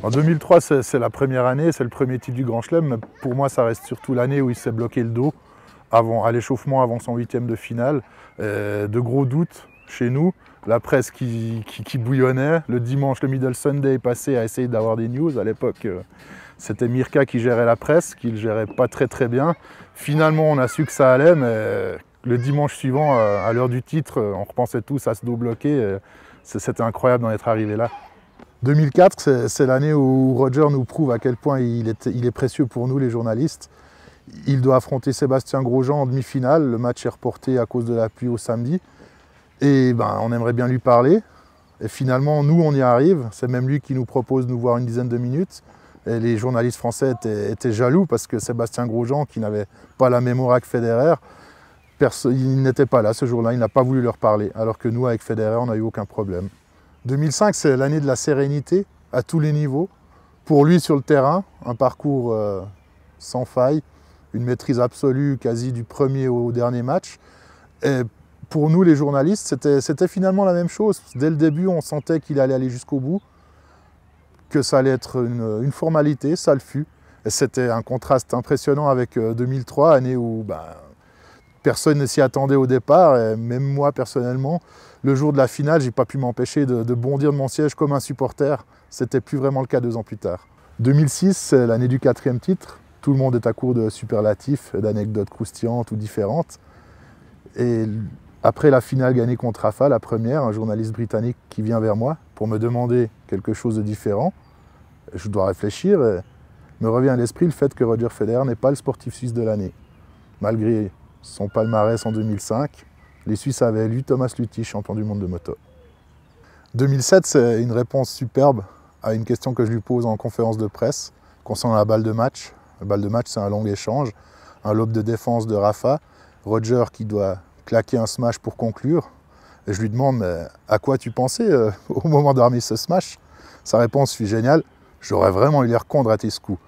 En 2003, c'est la première année, c'est le premier titre du Grand Chelem, mais pour moi, ça reste surtout l'année où il s'est bloqué le dos à l'échauffement avant son huitième de finale. De gros doutes chez nous, la presse qui bouillonnait. Le dimanche, le Middle Sunday est passé à essayer d'avoir des news. À l'époque, c'était Mirka qui gérait la presse, qui ne le gérait pas très bien. Finalement, on a su que ça allait, mais le dimanche suivant, à l'heure du titre, on repensait tous à ce dos bloqué. C'était incroyable d'en être arrivé là. 2004, c'est l'année où Roger nous prouve à quel point il est précieux pour nous, les journalistes. Il doit affronter Sébastien Grosjean en demi-finale. Le match est reporté à cause de la pluie au samedi. Et on aimerait bien lui parler. Et finalement, nous, on y arrive. C'est même lui qui nous propose de nous voir une dizaine de minutes. Et les journalistes français étaient jaloux parce que Sébastien Grosjean, qui n'avait pas la mémoire que Federer, il n'était pas là ce jour-là. Il n'a pas voulu leur parler. Alors que nous, avec Federer, on n'a eu aucun problème. 2005, c'est l'année de la sérénité à tous les niveaux. Pour lui sur le terrain, un parcours sans faille, une maîtrise absolue quasi du premier au dernier match. Et pour nous les journalistes, c'était finalement la même chose. Dès le début, on sentait qu'il allait aller jusqu'au bout, que ça allait être une formalité, ça le fut. Et c'était un contraste impressionnant avec 2003, année où personne ne s'y attendait au départ, et même moi personnellement, le jour de la finale, j'ai pas pu m'empêcher de bondir de mon siège comme un supporter. C'était plus vraiment le cas 2 ans plus tard. 2006, c'est l'année du 4e titre. Tout le monde est à court de superlatifs, d'anecdotes croustillantes ou différentes. Et après la finale gagnée contre Rafa, la première, un journaliste britannique qui vient vers moi pour me demander quelque chose de différent. Je dois réfléchir. Et me revient à l'esprit le fait que Roger Federer n'est pas le sportif suisse de l'année. Malgré son palmarès en 2005, les Suisses avaient élu Thomas Luthi, champion du monde de moto. 2007, c'est une réponse superbe à une question que je lui pose en conférence de presse concernant la balle de match. La balle de match, c'est un long échange, un lob de défense de Rafa, Roger qui doit claquer un smash pour conclure. Et je lui demande, mais à quoi tu pensais au moment d'avoir mis ce smash? Sa réponse fut géniale, j'aurais vraiment eu l'air con de rater ce coup.